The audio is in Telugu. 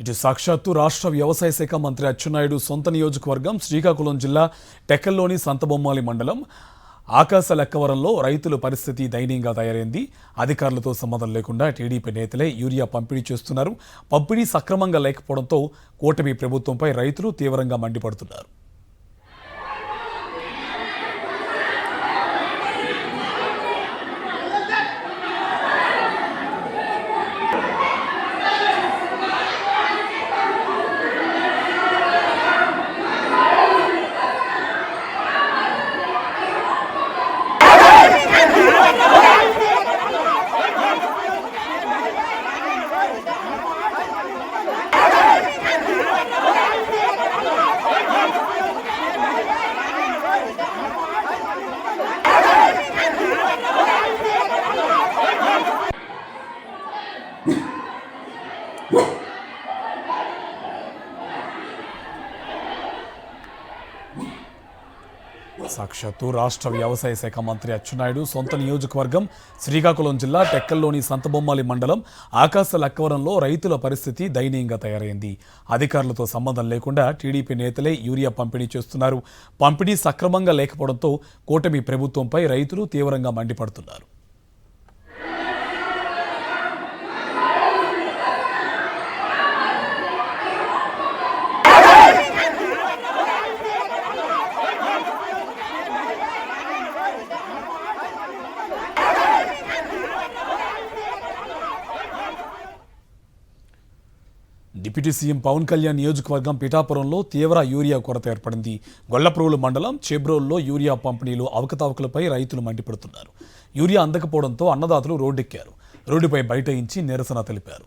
ఇటు సాక్షాత్తు రాష్ట్ర వ్యవసాయ శాఖ మంత్రి అచ్చెన్నాయుడు సొంత నియోజకవర్గం శ్రీకాకుళం జిల్లా టెక్కల్లోని సంతబొమ్మాలి మండలం ఆకాశ లెక్కవరంలో రైతుల పరిస్థితి దయనీయంగా తయారైంది. అధికారులతో సంబంధం లేకుండా టీడీపీ నేతలే యూరియా పంపిణీ చేస్తున్నారు. పంపిణీ సక్రమంగా లేకపోవడంతో కూటమి ప్రభుత్వంపై రైతులు తీవ్రంగా మండిపడుతున్నారు. సాక్షాత్తు రాష్ట్ర వ్యవసాయ శాఖ మంత్రి అచ్చెన్నాయుడు సొంత నియోజకవర్గం శ్రీకాకుళం జిల్లా టెక్కల్లోని సంతబొమ్మాలి మండలం ఆకాశ లెక్కవరంలో రైతుల పరిస్థితి దయనీయంగా తయారైంది. అధికారులతో సంబంధం లేకుండా టీడీపీ నేతలే యూరియా పంపిణీ చేస్తున్నారు. పంపిణీ సక్రమంగా లేకపోవడంతో కూటమి ప్రభుత్వంపై రైతులు తీవ్రంగా మండిపడుతున్నారు. డిప్యూటీ సీఎం పవన్ కళ్యాణ్ నియోజకవర్గం పిఠాపురంలో తీవ్ర యూరియా కొరత ఏర్పడింది. గొల్లప్రోలు మండలం చెబ్రోల్లో యూరియా పంపిణీలో అవకతవకలపై రైతులు మండిపడుతున్నారు. యూరియా అందకపోవడంతో అన్నదాతలు రోడ్డెక్కారు. రోడ్డుపై బైఠాయించి నిరసన తెలిపారు.